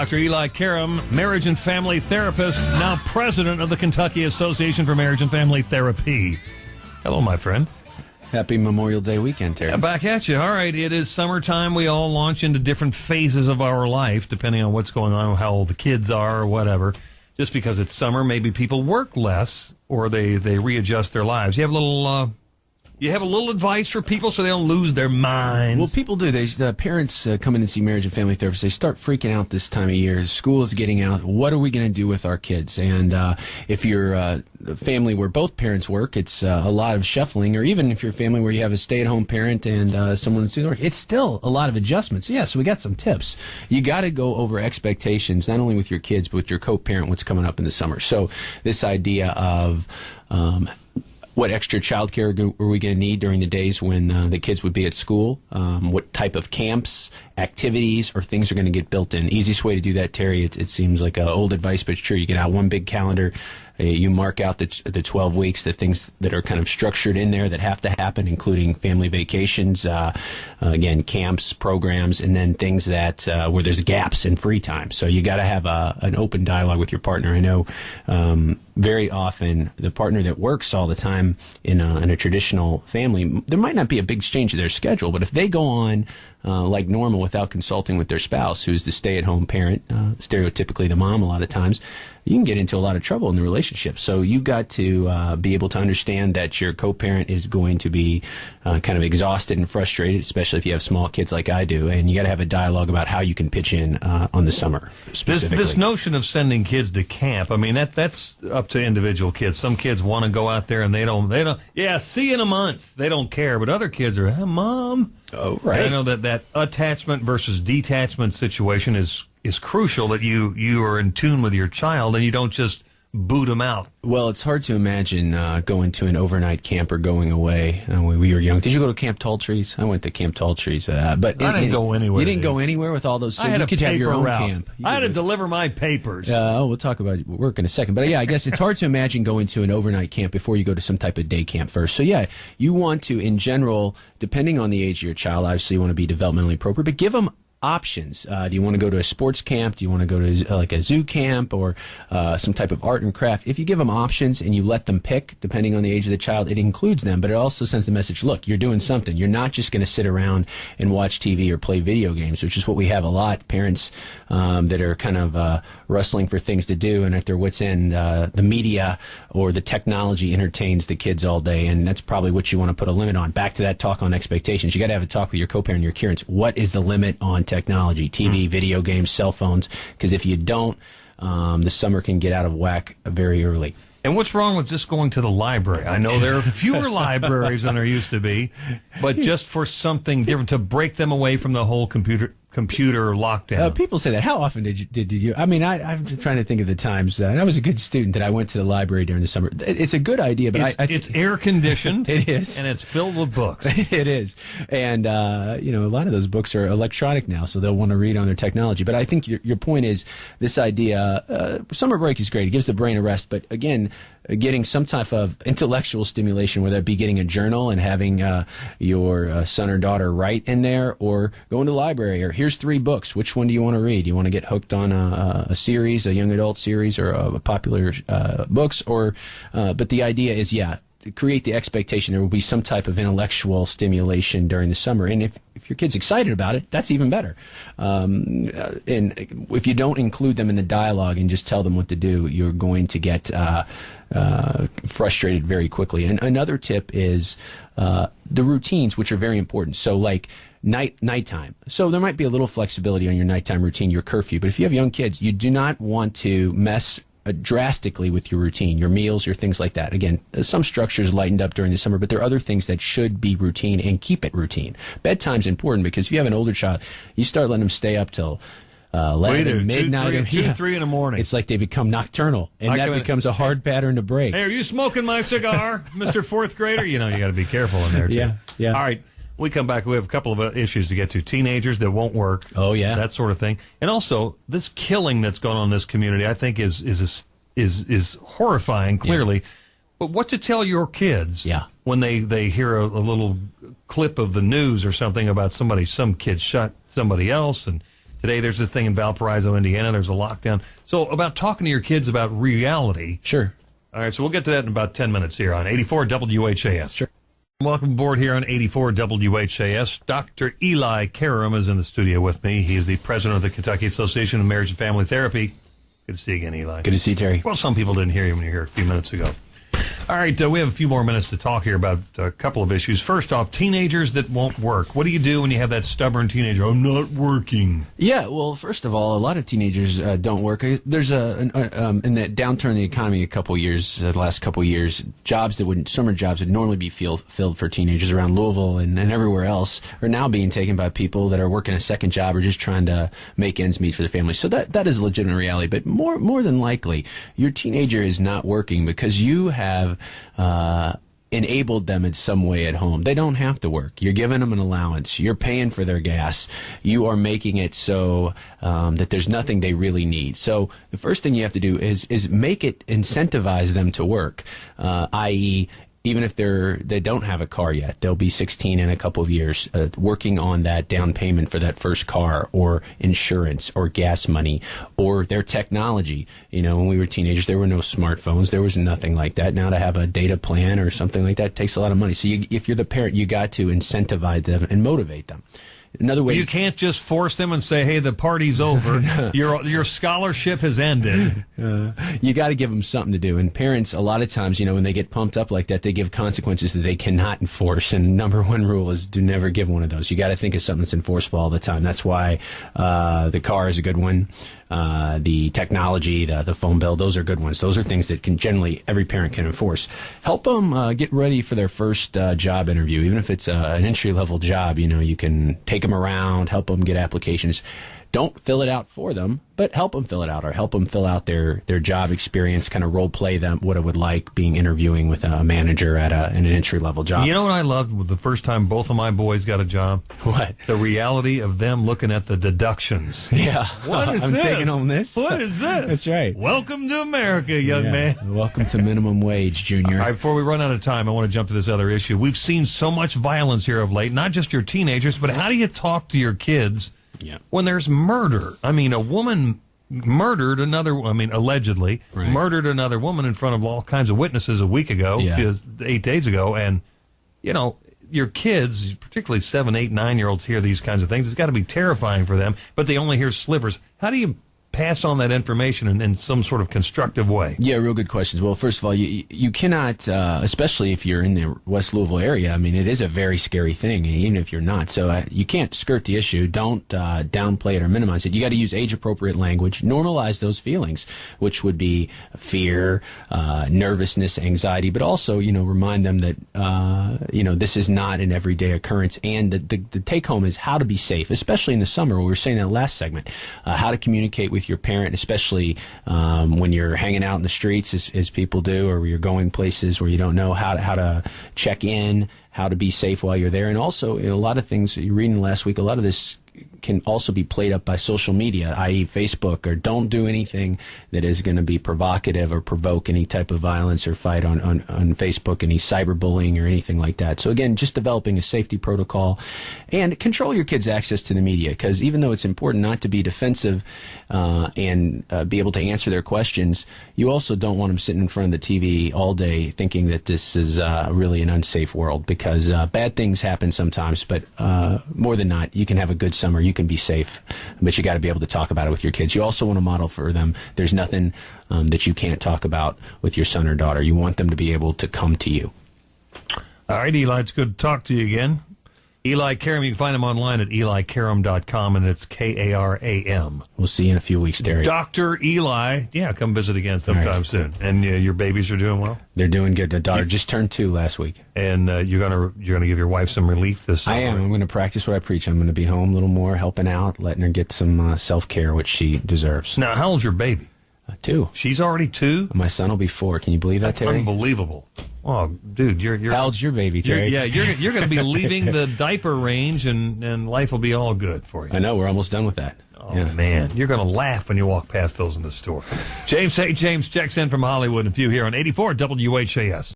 Dr. Eli Karam, marriage and family therapist, now president of the Kentucky Association for Marriage and Family Therapy. Hello, my friend. Happy Memorial Day weekend, Terry. Back at you. All right, it is summertime. We all launch into different phases of our life, depending on what's going on, how old the kids are, or whatever. Just because it's summer, maybe people work less, or they readjust their lives. You have a little advice for people so they don't lose their minds? Well, people do. The parents come in and see marriage and family therapists. They start freaking out this time of year. School is getting out. What are we going to do with our kids? And if you're a family where both parents work, it's a lot of shuffling. Or even if you're a family where you have a stay-at-home parent and someone who's doing work, it's still a lot of adjustments. Yeah, so we got some tips. You got to go over expectations, not only with your kids, but with your co-parent, what's coming up in the summer. So this idea of what extra childcare are we going to need during the days when the kids would be at school? What type of camps, activities, or things are going to get built in? Easiest way to do that, Terry, it seems like old advice, but it's true. You get out one big calendar. You mark out the 12 weeks, the things that are kind of structured in there that have to happen, including family vacations, again, camps, programs, and then things that where there's gaps in free time. So you got to have an open dialogue with your partner. I know very often the partner that works all the time in a traditional family, there might not be a big change to their schedule, but if they go on like normal without consulting with their spouse, who's the stay-at-home parent, stereotypically the mom a lot of times, you can get into a lot of trouble in the relationship. So you got to be able to understand that your co-parent is going to be kind of exhausted and frustrated, especially if you have small kids like I do, and you got to have a dialogue about how you can pitch in on the summer specifically. This notion of sending kids to camp, I mean, that's up to individual kids. Some kids want to go out there and they don't, yeah, see you in a month. They don't care, but other kids are, hey, Mom. Oh, right. And I know that attachment versus detachment situation is crucial, that you are in tune with your child and you don't just boot them out. Well, it's hard to imagine going to an overnight camp or going away when we were young. Did you go to Camp Tall Trees? I went to Camp Tall Trees. But I didn't go anywhere. You didn't go anywhere with all those? I had you could have your own route. camp. I had to deliver my papers. We'll talk about work in a second. But yeah, I guess it's hard to imagine going to an overnight camp before you go to some type of day camp first. So yeah, you want to, in general, depending on the age of your child, obviously you want to be developmentally appropriate, but give them options. Do you want to go to a sports camp? Do you want to go to like a zoo camp or some type of art and craft? If you give them options and you let them pick, depending on the age of the child, it includes them, but it also sends the message, look, you're doing something. You're not just going to sit around and watch TV or play video games, which is what we have a lot. Parents that are kind of rustling for things to do, and at their wits' end, the media or the technology entertains the kids all day, and that's probably what you want to put a limit on. Back to that talk on expectations. You got to have a talk with your co-parent and your parents. What is the limit on technology, TV, video games, cell phones? Because if you don't, the summer can get out of whack very early. And what's wrong with just going to the library? I know there are fewer libraries than there used to be, but just for something different, to break them away from the whole computer lockdown. People say that. How often did you? I mean, I'm trying to think of the times. And I was a good student that I went to the library during the summer. It's a good idea, but it's air conditioned. It is, and it's filled with books. It is, and a lot of those books are electronic now, so they'll want to read on their technology. But I think your point is this idea. Summer break is great; it gives the brain a rest. But again, getting some type of intellectual stimulation, whether it be getting a journal and having your son or daughter write in there, or going to the library, or here's 3 books. Which one do you want to read? You want to get hooked on a series, a young adult series, or a popular books? Or but the idea is, to create the expectation there will be some type of intellectual stimulation during the summer. And if your kid's excited about it, that's even better. And if you don't include them in the dialogue and just tell them what to do, you're going to get frustrated very quickly. And another tip is the routines, which are very important. So like nighttime. So there might be a little flexibility on your nighttime routine, your curfew. But if you have young kids, you do not want to mess drastically with your routine, your meals, your things like that. Again, some structures lightened up during the summer, but there are other things that should be routine, and keep it routine. Bedtime's important, because if you have an older child, you start letting them stay up till 11, midnight, 2, 3 in the morning. It's like they become nocturnal, and that becomes a hard pattern to break. Hey, are you smoking my cigar, Mr. Fourth Grader? You got to be careful in there, too. Yeah. All right. We come back, we have a couple of issues to get to. Teenagers that won't work. Oh, yeah. That sort of thing. And also, this killing that's going on in this community, I think, is horrifying, clearly. Yeah. But what to tell your kids when they hear a little clip of the news or something about some kid shot somebody else, and Today, there's this thing in Valparaiso, Indiana. There's a lockdown. So about talking to your kids about reality. Sure. All right, so we'll get to that in about 10 minutes here on 84 WHAS. Sure. Welcome aboard here on 84 WHAS. Dr. Eli Karam is in the studio with me. He is the president of the Kentucky Association of Marriage and Family Therapy. Good to see you again, Eli. Good to see you, Terry. Well, some people didn't hear you when you were here a few minutes ago. All right, we have a few more minutes to talk here about a couple of issues. First off, teenagers that won't work. What do you do when you have that stubborn teenager? I'm not working. Yeah, well, first of all, a lot of teenagers don't work. There's in that downturn in the economy the last couple of years, summer jobs would normally be filled for teenagers around Louisville and everywhere else are now being taken by people that are working a second job or just trying to make ends meet for their family. So that is a legitimate reality. But more than likely, your teenager is not working because you have enabled them in some way at home. They don't have to work. You're giving them an allowance. You're paying for their gas. You are making it so that there's nothing they really need. So the first thing you have to do is incentivize them to work, i.e., even if they don't have a car yet, they'll be 16 in a couple of years, working on that down payment for that first car or insurance or gas money or their technology. You know, when we were teenagers, there were no smartphones. There was nothing like that. Now to have a data plan or something like that takes a lot of money. So if you're the parent, you got to incentivize them and motivate them. Another way you can't just force them and say, "Hey, the party's over. Your scholarship has ended." You got to give them something to do. And parents, a lot of times, when they get pumped up like that, they give consequences that they cannot enforce. And number one rule is do never give one of those. You got to think of something that's enforceable all the time. That's why the car is a good one. The technology, the phone bill, those are good ones. Those are things that generally every parent can enforce. Help them get ready for their first job interview, even if it's an entry-level job. You can take them around, help them get applications. Don't fill it out for them, but help them fill it out or help them fill out their job experience, kind of role play them what it would like being interviewing with a manager in an entry-level job. You know what I loved the first time both of my boys got a job? What? The reality of them looking at the deductions. Yeah. What is I'm this? taking home this. What is this? That's right. Welcome to America, young man. Welcome to minimum wage, Junior. All right, before we run out of time, I want to jump to this other issue. We've seen so much violence here of late, not just your teenagers, but how do you talk to your kids when there's murder? I mean, a woman murdered allegedly murdered another woman in front of all kinds of witnesses a week ago, 8 days ago. And, your kids, particularly 7, 8, 9-year-olds hear these kinds of things. It's got to be terrifying for them, but they only hear slivers. How do you pass on that information in some sort of constructive way? Yeah, real good questions. Well, first of all, you cannot, especially if you're in the West Louisville area, I mean, it is a very scary thing, even if you're not. So you can't skirt the issue. Don't downplay it or minimize it. You got to use age-appropriate language. Normalize those feelings, which would be fear, nervousness, anxiety, but also, remind them that, this is not an everyday occurrence. And the take-home is how to be safe, especially in the summer. We were saying that last segment, how to communicate with your parent, especially when you're hanging out in the streets, as people do, or you're going places where you don't know how to check in, how to be safe while you're there. And also, a lot of things you're reading last week, a lot of this can also be played up by social media, i.e. Facebook, or don't do anything that is going to be provocative or provoke any type of violence or fight on Facebook, any cyberbullying or anything like that. So again, just developing a safety protocol and control your kids' access to the media, because even though it's important not to be defensive and be able to answer their questions, you also don't want them sitting in front of the TV all day thinking that this is really an unsafe world, because bad things happen sometimes, but more than not, you can have a good summer. You can be safe, but you got to be able to talk about it with your kids. You also want to model for them. There's nothing that you can't talk about with your son or daughter. You want them to be able to come to you. All right, Eli, it's good to talk to you again. Eli Karam, you can find him online at elikaram.com, and it's Karam. We'll see you in a few weeks, Terry. Dr. Eli, come visit again sometime soon. And your babies are doing well? They're doing good. The daughter just turned 2 last week. And you're gonna give your wife some relief this summer? I am. I'm going to practice what I preach. I'm going to be home a little more, helping out, letting her get some self-care, which she deserves. Now, how old's your baby? 2. She's already 2? My son will be 4. Can you believe that, Terry? Unbelievable. Oh, dude, you're how old's your baby, Terry? You're going to be leaving the diaper range, and life will be all good for you. I know. We're almost done with that. Oh, man. You're going to laugh when you walk past those in the store. James checks in from Hollywood and a few here on 84 WHAS.